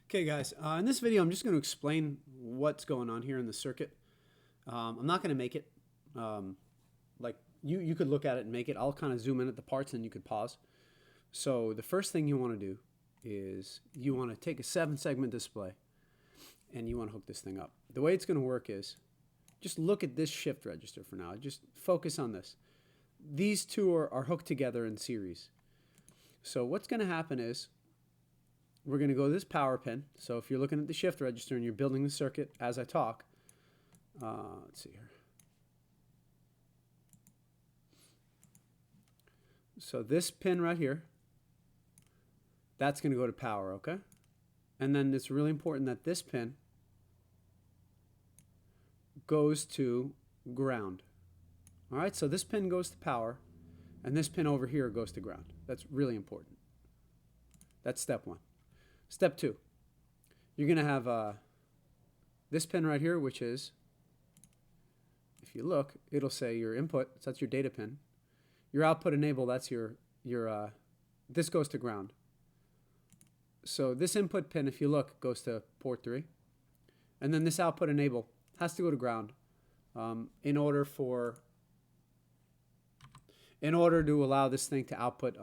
Okay guys, in this video I'm just going to explain what's going on here in the circuit. I'm not going to make it like you could look at it and make it. I'll kind of zoom in at the parts and you could pause. So the first thing you want to do is you want to take a 7-segment display and you want to hook this thing up. The way it's going to work is just look at this shift register for now. Just focus on this. These two are hooked together in series. So what's going to happen is we're going to go to this power pin. So if you're looking at the shift register and you're building the circuit as I talk, let's see here. So this pin right here, that's going to go to power, okay? And then it's really important that this pin goes to ground. All right, so this pin goes to power, and this pin over here goes to ground. That's really important. That's step one. Step two, you're going to have this pin right here, which is, if you look, it'll say your input, so that's your data pin. Your output enable, that's your this goes to ground. So this input pin, if you look, goes to port 3. And then this output enable has to go to ground in order to allow this thing to output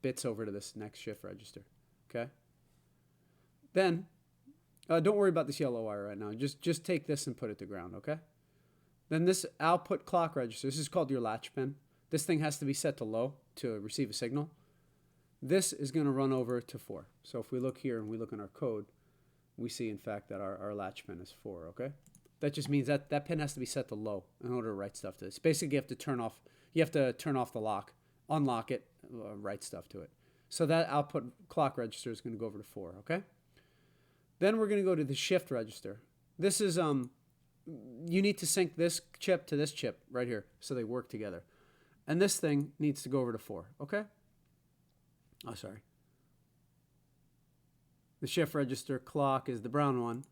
bits over to this next shift register. Okay? Then, don't worry about this yellow wire right now. Just take this and put it to ground, okay? Then this output clock register, this is called your latch pin. This thing has to be set to low to receive a signal. This is going to run over to 4. So if we look here and we look in our code, we see, in fact, that our latch pin is 4, okay? That just means that that pin has to be set to low in order to write stuff to this. Basically, you have to turn off the lock, unlock it, write stuff to it. So that output clock register is going to go over to 4, okay? Then we're going to go to the shift register. This is, you need to sync this chip to this chip right here so they work together. And this thing needs to go over to 4, okay? Oh, sorry. The shift register clock is the brown one,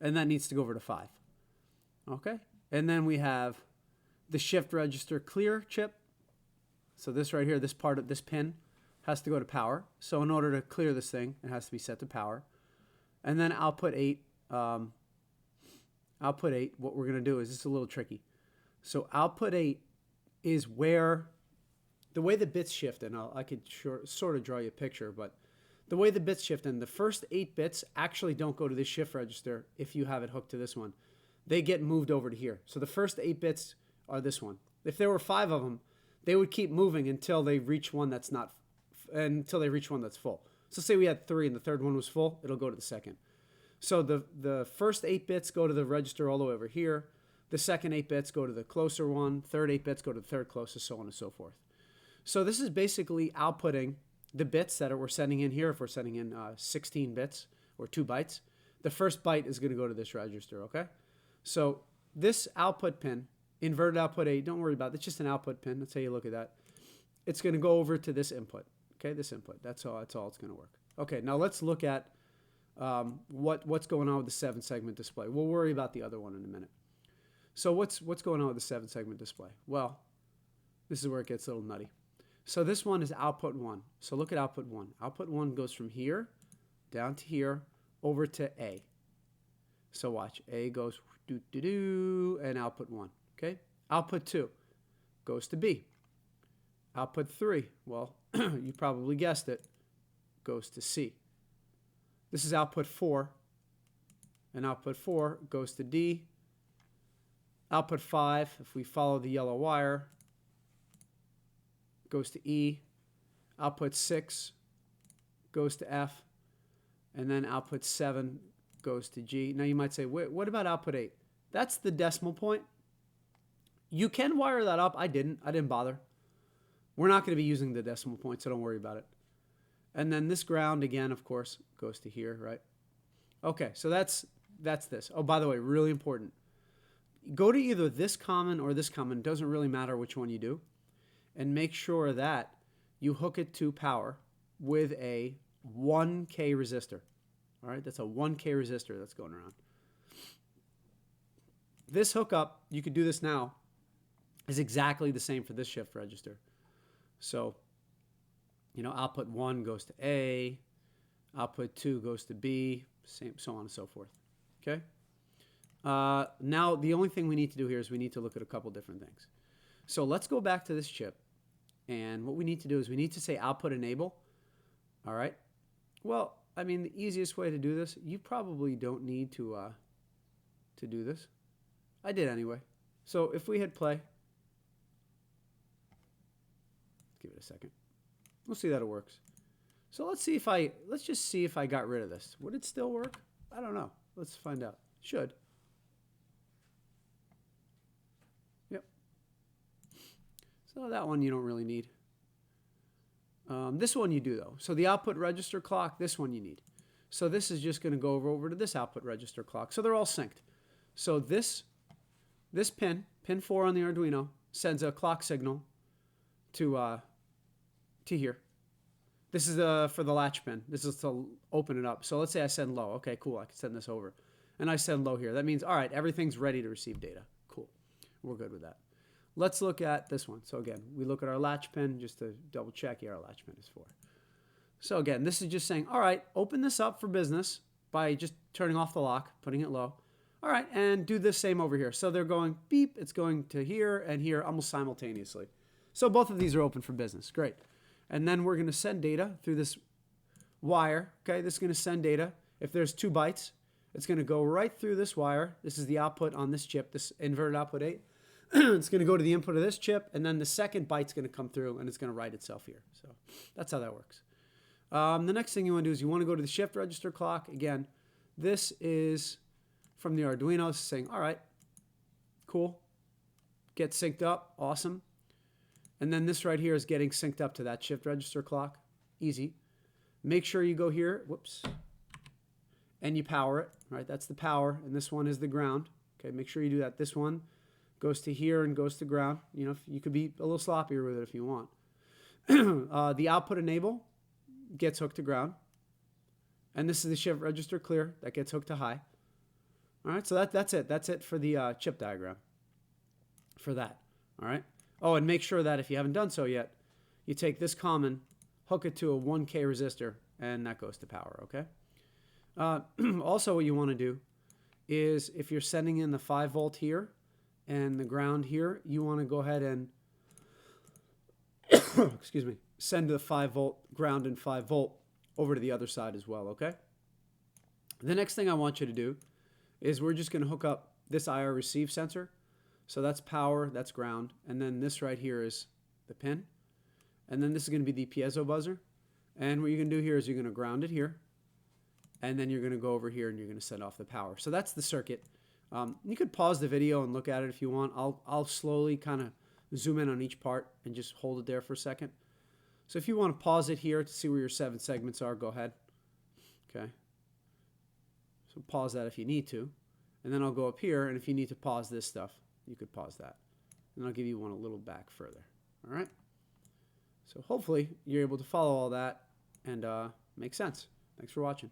and that needs to go over to 5, okay? And then we have the shift register clear chip. So this right here, this part of this pin has to go to power. So in order to clear this thing, it has to be set to power. And then output 8, what we're going to do is, this is a little tricky. So output 8 is where, the way the bits shift, and I could sort of draw you a picture, but the way the bits shift, and the first 8 bits actually don't go to this shift register if you have it hooked to this one. They get moved over to here. So the first 8 bits are this one. If there were 5 of them, they would keep moving until they reach one that's not, until they reach one that's full. So say we had 3 and the third one was full, it'll go to the second. So the first 8 bits go to the register all the way over here. The second 8 bits go to the closer one. Third 8 bits go to the third closest, so on and so forth. So this is basically outputting the bits that we're sending in here. If we're sending in 16 bits or 2 bytes, the first byte is going to go to this register, okay? So this output pin, inverted output 8, don't worry about it. It's just an output pin. That's how you look at that. It's going to go over to this input, okay? This input. That's all it's going to work. Okay, now let's look at what's going on with the 7-segment display. We'll worry about the other one in a minute. So what's going on with the 7-segment display? Well, this is where it gets a little nutty. So this one is output 1. So look at output 1. Output 1 goes from here down to here over to A. So watch. A goes do and output 1. Okay? Output 2 goes to B. Output 3, well, you probably guessed it, goes to C. This is output 4. And output 4 goes to D. Output 5, if we follow the yellow wire, goes to E. Output 6 goes to F. And then output 7 goes to G. Now you might say, what about output 8? That's the decimal point. You can wire that up. I didn't bother. We're not going to be using the decimal point, so don't worry about it. And then this ground, again, of course, goes to here, right? Okay, so that's this. Oh, by the way, really important. Go to either this common or this common. It doesn't really matter which one you do. And make sure that you hook it to power with a 1K resistor. All right, that's a 1K resistor that's going around. This hookup, you could do this now, is exactly the same for this shift register. So, output 1 goes to A, Output 2 goes to B, same, so on and so forth. Okay. Now, the only thing we need to do here is we need to look at a couple different things. So let's go back to this chip. And what we need to do is we need to say output enable. All right. Well, I mean, the easiest way to do this, you probably don't need to do this. I did anyway. So if we hit play, give it a second. We'll see that it works. So let's just see if I got rid of this. Would it still work? I don't know. Let's find out. Should. Yep. So that one you don't really need. This one you do though. So the output register clock, this one you need. So this is just going to go over to this output register clock. So they're all synced. So this pin 4 on the Arduino, sends a clock signal to here. This is for the latch pin. This is to open it up. So let's say I send low. Okay, cool. I can send this over. And I send low here. That means, all right, everything's ready to receive data. Cool. We're good with that. Let's look at this one. So again, we look at our latch pin just to double check. Yeah, our latch pin is 4. So again, this is just saying, all right, open this up for business by just turning off the lock, putting it low. All right, and do the same over here. So they're going beep. It's going to here and here almost simultaneously. So both of these are open for business. Great. And then we're going to send data through this wire. Okay, this is going to send data. If there's 2 bytes, it's going to go right through this wire. This is the output on this chip, this inverted output 8. It's going to go to the input of this chip, and then the second byte's going to come through, and it's going to write itself here. So that's how that works. The next thing you want to do is you want to go to the shift register clock. Again, this is from the Arduino. It's saying, all right, cool. Get synced up. Awesome. And then this right here is getting synced up to that shift register clock. Easy. Make sure you go here. Whoops. And you power it. Right? That's the power. And this one is the ground. Okay, make sure you do that. This one goes to here and goes to ground. You know, you could be a little sloppier with it if you want. The output enable gets hooked to ground. And this is the shift register clear. That gets hooked to high. All right, so that's it. That's it for the chip diagram for that. All right. Oh, and make sure that if you haven't done so yet, you take this common, hook it to a 1K resistor, and that goes to power, okay? Also, what you want to do is if you're sending in the 5 volt here and the ground here, you want to go ahead and, excuse me, send the 5 volt ground and 5 volt over to the other side as well, okay? The next thing I want you to do is we're just going to hook up this IR receive sensor. So that's power, that's ground, and then this right here is the pin. And then this is going to be the piezo buzzer. And what you're going to do here is you're going to ground it here, and then you're going to go over here and you're going to send off the power. So that's the circuit. You could pause the video and look at it if you want. I'll slowly kind of zoom in on each part and just hold it there for a second. So if you want to pause it here to see where your 7 segments are, go ahead. Okay. So pause that if you need to. And then I'll go up here, and if you need to pause this stuff, you could pause that. And I'll give you one a little back further. All right? So hopefully you're able to follow all that and make sense. Thanks for watching.